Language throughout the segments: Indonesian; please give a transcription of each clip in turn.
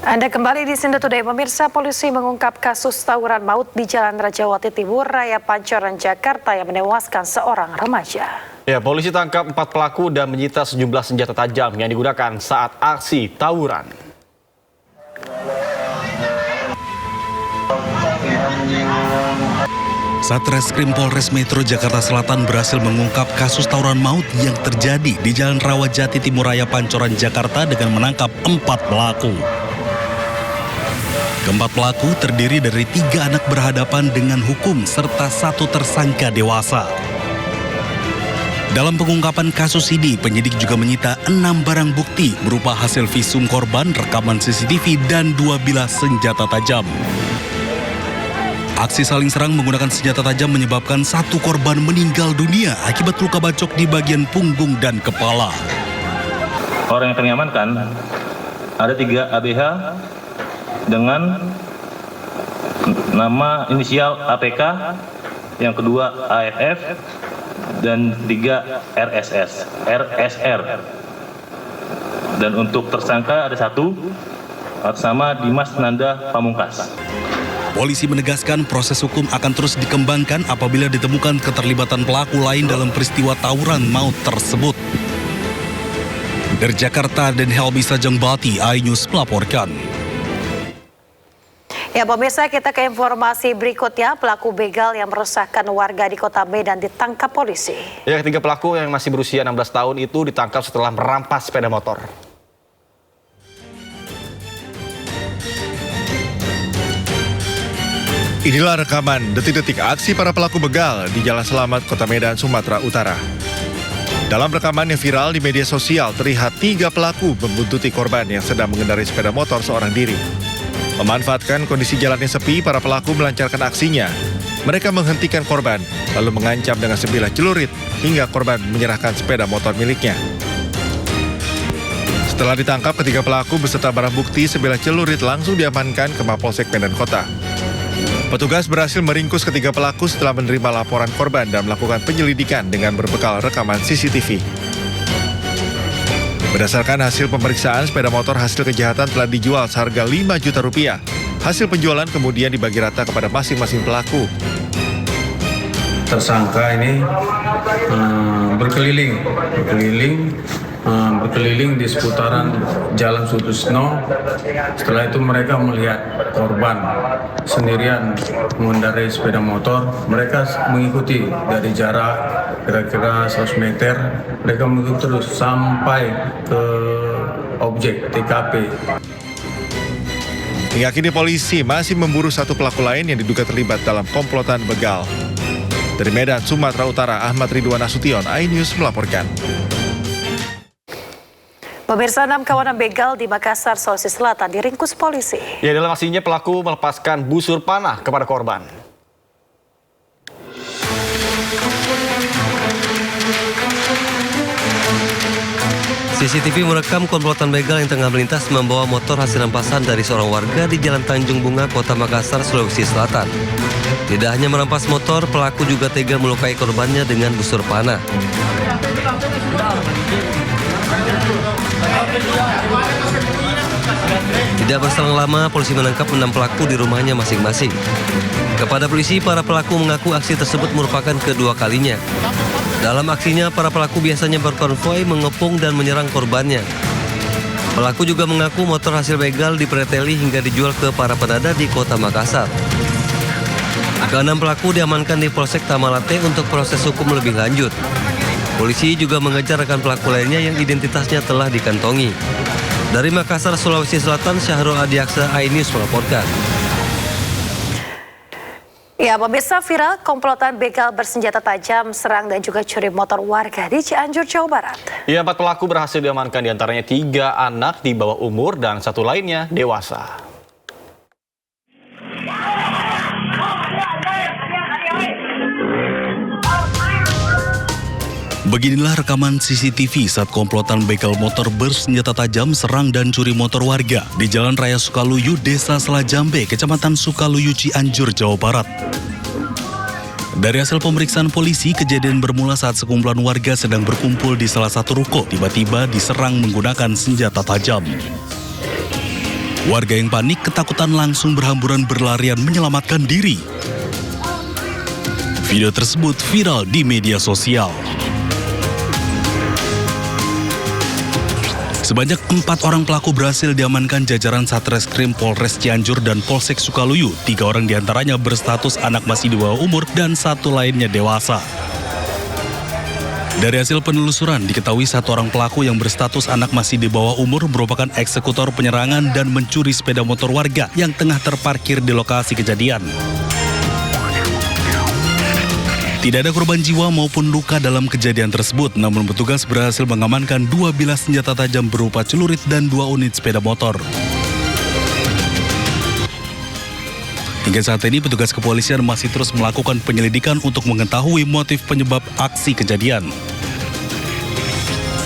Anda kembali di Senda Today. Pemirsa, polisi mengungkap kasus tawuran maut di Jalan Rajawati Timur, Raya Pancoran, Jakarta yang menewaskan seorang remaja. Ya, polisi tangkap 4 pelaku dan menyita sejumlah senjata tajam yang digunakan saat aksi tawuran. Satreskrim Polres Metro Jakarta Selatan berhasil mengungkap kasus tawuran maut yang terjadi di Jalan Rawajati Timur Raya Pancoran, Jakarta dengan menangkap 4 pelaku. Keempat pelaku terdiri dari 3 anak berhadapan dengan hukum serta 1 tersangka dewasa. Dalam pengungkapan kasus ini, penyidik juga menyita 6 barang bukti berupa hasil visum korban, rekaman CCTV, dan 2 bilah senjata tajam. Aksi saling serang menggunakan senjata tajam menyebabkan 1 korban meninggal dunia akibat luka bacok di bagian punggung dan kepala. Orang yang kami amankan ada 3 ABH dengan nama inisial APK, yang kedua AFF, dan 3 RSR. Dan untuk tersangka ada 1 atas nama Dimas Nanda Pamungkas. Polisi menegaskan proses hukum akan terus dikembangkan apabila ditemukan keterlibatan pelaku lain dalam peristiwa tawuran maut tersebut. Dari Jakarta, dan Helmi Sajangbati, iNews melaporkan. Ya, pemirsa, kita ke informasi berikutnya. Pelaku begal yang meresahkan warga di Kota Medan ditangkap polisi. Ya, 3 pelaku yang masih berusia 16 tahun itu ditangkap setelah merampas sepeda motor. Inilah rekaman detik-detik aksi para pelaku begal di Jalan Selamat, Kota Medan, Sumatera Utara. Dalam rekaman yang viral di media sosial, terlihat 3 pelaku membuntuti korban yang sedang mengendarai sepeda motor seorang diri. Memanfaatkan kondisi jalan yang sepi, para pelaku melancarkan aksinya. Mereka menghentikan korban, lalu mengancam dengan sebilah celurit hingga korban menyerahkan sepeda motor miliknya. Setelah ditangkap, ketiga pelaku beserta barang bukti sebilah celurit langsung diamankan ke Mapolsek Medan Kota. Petugas berhasil meringkus ketiga pelaku setelah menerima laporan korban dan melakukan penyelidikan dengan berbekal rekaman CCTV. Berdasarkan hasil pemeriksaan, sepeda motor hasil kejahatan telah dijual seharga 5 juta rupiah. Hasil penjualan kemudian dibagi rata kepada masing-masing pelaku. Tersangka ini berkeliling di seputaran Jalan Sutisno. Setelah itu mereka melihat korban sendirian mengendarai sepeda motor. Mereka mengikuti dari jarak kira-kira 100 meter. Mereka mengikuti terus sampai ke objek TKP. Hingga kini polisi masih memburu 1 pelaku lain yang diduga terlibat dalam komplotan begal. Dari Medan, Sumatera Utara, Ahmad Ridwan Nasution, iNews melaporkan. Pemirsa, 6 kawanan begal di Makassar, Sulawesi Selatan diringkus polisi. Ya, dalam aksinya pelaku melepaskan busur panah kepada korban. CCTV merekam komplotan begal yang tengah melintas membawa motor hasil rampasan dari seorang warga di Jalan Tanjung Bunga, Kota Makassar, Sulawesi Selatan. Tidak hanya merampas motor, pelaku juga tega melukai korbannya dengan busur panah. Tidak berselang lama, polisi menangkap 6 pelaku di rumahnya masing-masing. Kepada polisi, para pelaku mengaku aksi tersebut merupakan kedua kalinya. Dalam aksinya, para pelaku biasanya berkonvoi, mengepung, dan menyerang korbannya. Pelaku juga mengaku motor hasil begal dipreteli hingga dijual ke para penada di Kota Makassar. Ke-6 pelaku diamankan di Polsek Tamalate untuk proses hukum lebih lanjut. Polisi juga mengejar rekan pelaku lainnya yang identitasnya telah dikantongi. Dari Makassar, Sulawesi Selatan, Syahrul Adiaksa, iNews melaporkan. Ya, pemirsa, viral komplotan begal bersenjata tajam, serang dan juga curi motor warga di Cianjur, Jawa Barat. Ya, 4 pelaku berhasil diamankan, diantaranya 3 anak di bawah umur dan 1 lainnya dewasa. Beginilah rekaman CCTV saat komplotan begal motor bersenjata tajam serang dan curi motor warga di Jalan Raya Sukaluyu, Desa Selajambe, Kecamatan Sukaluyu, Cianjur, Jawa Barat. Dari hasil pemeriksaan polisi, kejadian bermula saat sekumpulan warga sedang berkumpul di salah satu ruko, tiba-tiba diserang menggunakan senjata tajam. Warga yang panik ketakutan langsung berhamburan berlarian menyelamatkan diri. Video tersebut viral di media sosial. Sebanyak 4 orang pelaku berhasil diamankan jajaran Satreskrim Polres Cianjur dan Polsek Sukaluyu. 3 orang diantaranya berstatus anak masih di bawah umur dan 1 lainnya dewasa. Dari hasil penelusuran, diketahui 1 orang pelaku yang berstatus anak masih di bawah umur merupakan eksekutor penyerangan dan mencuri sepeda motor warga yang tengah terparkir di lokasi kejadian. Tidak ada korban jiwa maupun luka dalam kejadian tersebut, namun petugas berhasil mengamankan 2 bilah senjata tajam berupa celurit dan 2 unit sepeda motor. Hingga saat ini petugas kepolisian masih terus melakukan penyelidikan untuk mengetahui motif penyebab aksi kejadian.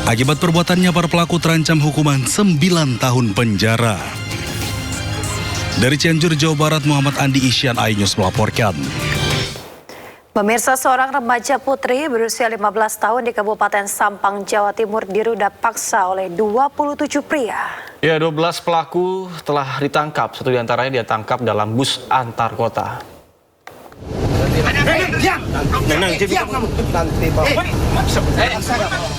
Akibat perbuatannya, para pelaku terancam hukuman 9 tahun penjara. Dari Cianjur, Jawa Barat, Muhammad Andi Isyan, iNews melaporkan. Pemirsa, seorang remaja putri berusia 15 tahun di Kabupaten Sampang, Jawa Timur diruda paksa oleh 27 pria. Ya, 12 pelaku telah ditangkap. 1 diantaranya ditangkap dalam bus antar kota.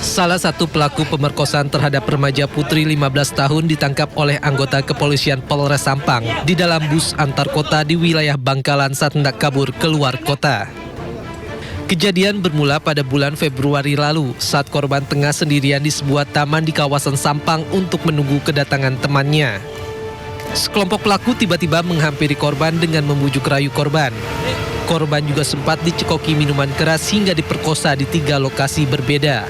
Salah satu pelaku pemerkosaan terhadap remaja putri 15 tahun ditangkap oleh anggota kepolisian Polres Sampang di dalam bus antar kota di wilayah Bangkalan saat hendak kabur keluar kota. Kejadian bermula pada bulan Februari lalu saat korban tengah sendirian di sebuah taman di kawasan Sampang untuk menunggu kedatangan temannya. Sekelompok pelaku tiba-tiba menghampiri korban dengan membujuk rayu korban. Korban juga sempat dicekoki minuman keras hingga diperkosa di 3 lokasi berbeda.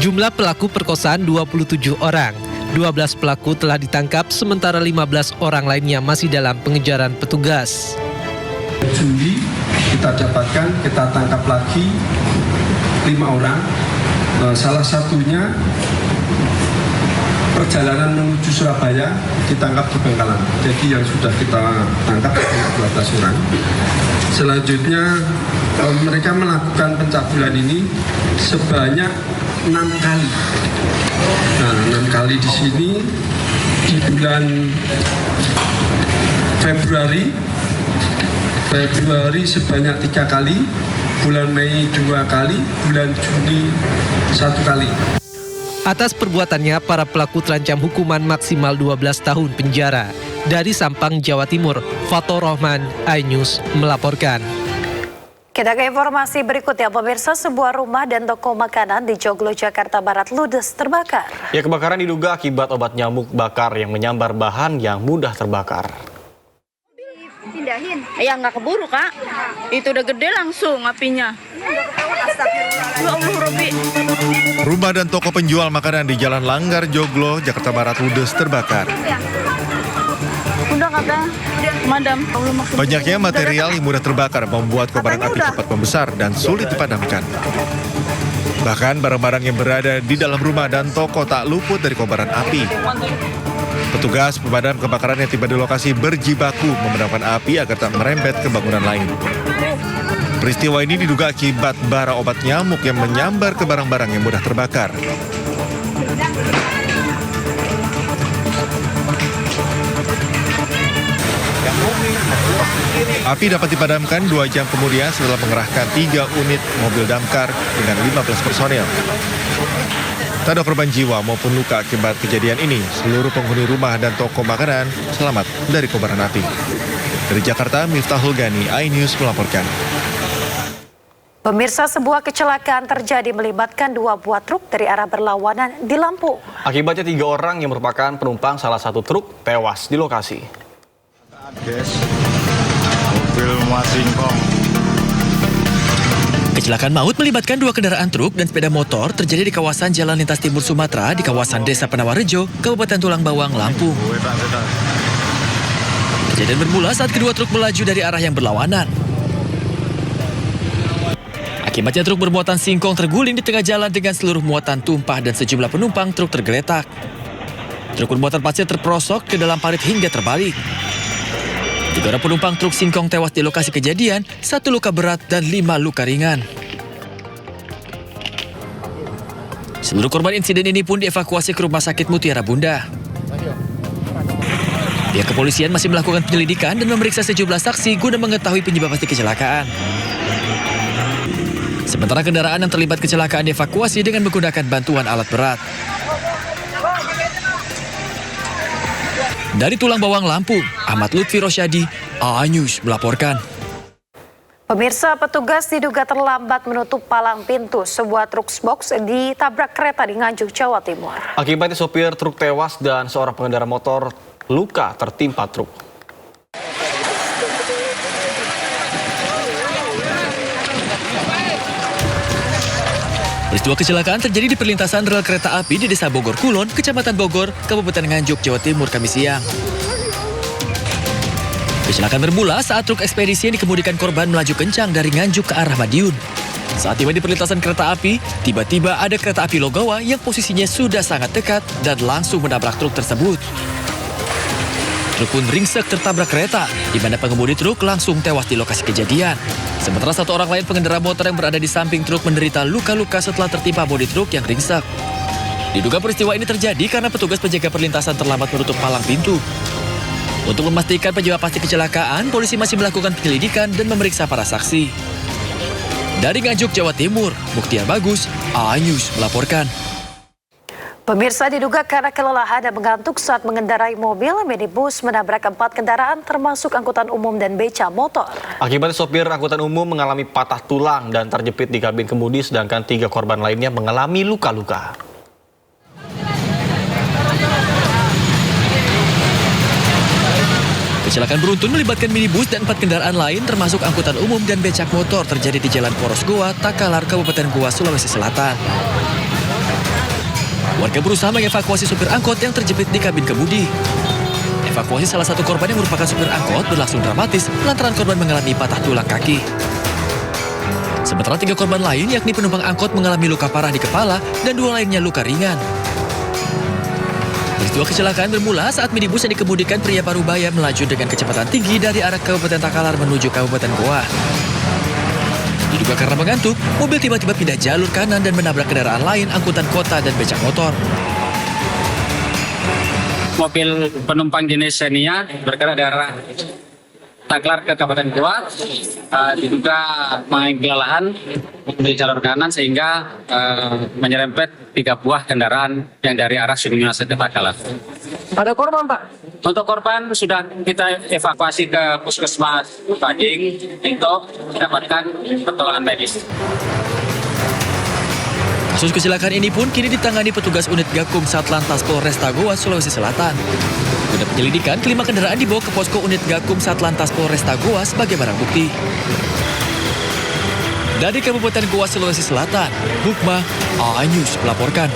Jumlah pelaku perkosaan 27 orang. 12 pelaku telah ditangkap sementara 15 orang lainnya masih dalam pengejaran petugas. Juli kita dapatkan, kita tangkap lagi 5 orang. Salah satunya perjalanan menuju Surabaya ditangkap di Bangkalan. Jadi yang sudah kita tangkap 12 orang. Selanjutnya mereka melakukan pencabulan ini sebanyak 6 kali. Nah, 6 kali di sini di bulan Februari sebanyak 3 kali, bulan Mei 2 kali, bulan Juni 1 kali. Atas perbuatannya, para pelaku terancam hukuman maksimal 12 tahun penjara. Dari Sampang, Jawa Timur, Fathur Rahman, iNews melaporkan. Kita ke informasi berikutnya, pemirsa, sebuah rumah dan toko makanan di Joglo, Jakarta Barat ludes terbakar. Ya, kebakaran diduga akibat obat nyamuk bakar yang menyambar bahan yang mudah terbakar. Pindahin. Ya nggak keburu, Kak. Itu udah gede langsung apinya. Ya Allah, Robi. Rumah dan toko penjual makanan di Jalan Langgar, Joglo, Jakarta Barat ludes terbakar. Udah kata, madam. Banyaknya material yang mudah terbakar membuat kobaran api cepat membesar dan sulit dipadamkan. Bahkan barang-barang yang berada di dalam rumah dan toko tak luput dari kobaran api. Petugas pemadam kebakaran yang tiba di lokasi berjibaku memadamkan api agar tak merembet ke bangunan lain. Peristiwa ini diduga akibat bara obat nyamuk yang menyambar ke barang-barang yang mudah terbakar. Api dapat dipadamkan 2 jam kemudian setelah mengerahkan 3 unit mobil damkar dengan 15 personel. Tak ada korban jiwa maupun luka akibat kejadian ini. Seluruh penghuni rumah dan toko makanan selamat dari kobaran api. Dari Jakarta, Miftahul Gani, iNews melaporkan. Pemirsa, sebuah kecelakaan terjadi melibatkan 2 buah truk dari arah berlawanan di Lampung. Akibatnya 3 orang yang merupakan penumpang salah satu truk tewas di lokasi. Kecelakaan maut melibatkan 2 kendaraan truk dan sepeda motor terjadi di kawasan Jalan Lintas Timur Sumatera di kawasan Desa Penawarejo, Kabupaten Tulang Bawang, Lampung. Kejadian bermula saat kedua truk melaju dari arah yang berlawanan. Akibatnya truk bermuatan singkong terguling di tengah jalan dengan seluruh muatan tumpah dan sejumlah penumpang truk tergeletak. Truk bermuatan pasir terperosok ke dalam parit hingga terbalik. 3 orang penumpang truk singkong tewas di lokasi kejadian, 1 luka berat dan 5 luka ringan. Seluruh korban insiden ini pun dievakuasi ke Rumah Sakit Mutiara Bunda. Pihak kepolisian masih melakukan penyelidikan dan memeriksa sejumlah saksi guna mengetahui penyebab pasti kecelakaan. Sementara kendaraan yang terlibat kecelakaan dievakuasi dengan menggunakan bantuan alat berat. Dari Tulang Bawang, Lampung, Ahmad Lutfi Rosyadi, A-News melaporkan. Pemirsa, petugas diduga terlambat menutup palang pintu sebuah truk box ditabrak kereta di Nganjuk, Jawa Timur. Akibatnya sopir truk tewas dan seorang pengendara motor luka tertimpa truk. Peristiwa kecelakaan terjadi di perlintasan rel kereta api di Desa Bogor Kulon, Kecamatan Bogor, Kabupaten Nganjuk, Jawa Timur, Kamis siang. Kecelakaan bermula saat truk ekspedisi yang dikemudikan korban melaju kencang dari Nganjuk ke arah Madiun. Saat tiba di perlintasan kereta api, tiba-tiba ada kereta api Logawa yang posisinya sudah sangat dekat dan langsung menabrak truk tersebut. Truk pun ringsek tertabrak kereta, di mana pengemudi truk langsung tewas di lokasi kejadian. Sementara satu orang lain pengendara motor yang berada di samping truk menderita luka-luka setelah tertimpa bodi truk yang ringsek. Diduga peristiwa ini terjadi karena petugas penjaga perlintasan terlambat menutup palang pintu. Untuk memastikan penyebab pasti kecelakaan, polisi masih melakukan penyelidikan dan memeriksa para saksi. Dari Nganjuk, Jawa Timur, Mukhtiar Bagus, A-News melaporkan. Pemirsa, diduga karena kelelahan dan mengantuk saat mengendarai mobil, minibus menabrak 4 kendaraan termasuk angkutan umum dan beca motor. Akibatnya sopir angkutan umum mengalami patah tulang dan terjepit di kabin kemudi, sedangkan 3 korban lainnya mengalami luka-luka. Kecelakaan beruntun melibatkan minibus dan 4 kendaraan lain termasuk angkutan umum dan becak motor terjadi di Jalan Poros Goa, Takalar, Kabupaten Goa, Sulawesi Selatan. Warga berusaha mengevakuasi supir angkot yang terjepit di kabin kemudi. Evakuasi salah satu korban yang merupakan supir angkot berlangsung dramatis lantaran korban mengalami patah tulang kaki. Sementara 3 korban lain yakni penumpang angkot mengalami luka parah di kepala dan 2 lainnya luka ringan. Peristiwa kecelakaan bermula saat minibus yang dikemudikan pria Parubaya melaju dengan kecepatan tinggi dari arah Kabupaten Takalar menuju Kabupaten Goa. Diduga karena mengantuk, mobil tiba-tiba pindah jalur kanan dan menabrak kendaraan lain angkutan kota dan becak motor. Mobil penumpang jenis Xenia bergerak dari arah Takalar ke Kabupaten Goa, diduga mengalami kelelahan di jalur kanan sehingga menyerempet 3 buah kendaraan yang dari arah Sidoarjo ke Takalar. Ada korban, Pak? Untuk korban sudah kita evakuasi ke Puskesmas Bading untuk mendapatkan pertolongan medis. Kasus kecelakaan ini pun kini ditangani petugas unit Gakum Satlantas Polresta Goa, Sulawesi Selatan. Guna penyelidikan, 5 kendaraan dibawa ke posko unit Gakum Satlantas Polresta Goa sebagai barang bukti. Dari Kabupaten Goa, Sulawesi Selatan, Bukma, A-News melaporkan.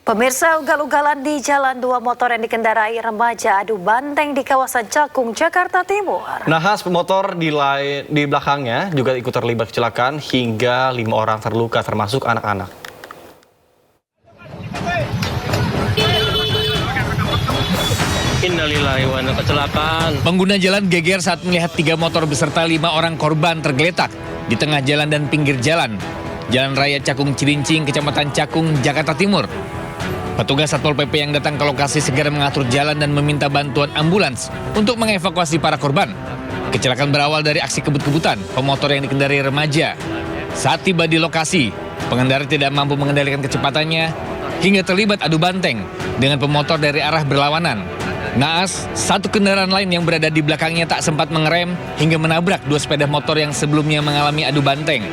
Pemirsa, ugal-ugalan di jalan 2 motor yang dikendarai remaja adu banteng di kawasan Cakung, Jakarta Timur. Nahas pemotor di belakangnya juga ikut terlibat kecelakaan hingga 5 orang terluka termasuk anak-anak. Innalillahi wa inna kecelakaan. Pengguna jalan geger saat melihat 3 motor beserta 5 orang korban tergeletak di tengah jalan dan pinggir jalan. Jalan Raya Cakung Cilincing, Kecamatan Cakung, Jakarta Timur. Petugas Satpol PP yang datang ke lokasi segera mengatur jalan dan meminta bantuan ambulans untuk mengevakuasi para korban. Kecelakaan berawal dari aksi kebut-kebutan pemotor yang dikendarai remaja. Saat tiba di lokasi, pengendara tidak mampu mengendalikan kecepatannya hingga terlibat adu banteng dengan pemotor dari arah berlawanan. Naas, 1 kendaraan lain yang berada di belakangnya tak sempat mengerem hingga menabrak 2 sepeda motor yang sebelumnya mengalami adu banteng.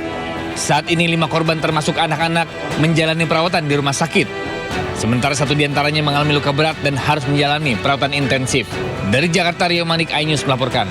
Saat ini 5 korban termasuk anak-anak menjalani perawatan di rumah sakit. Sementara 1 diantaranya mengalami luka berat dan harus menjalani perawatan intensif. Dari Jakarta, Rio Manik, A-News melaporkan.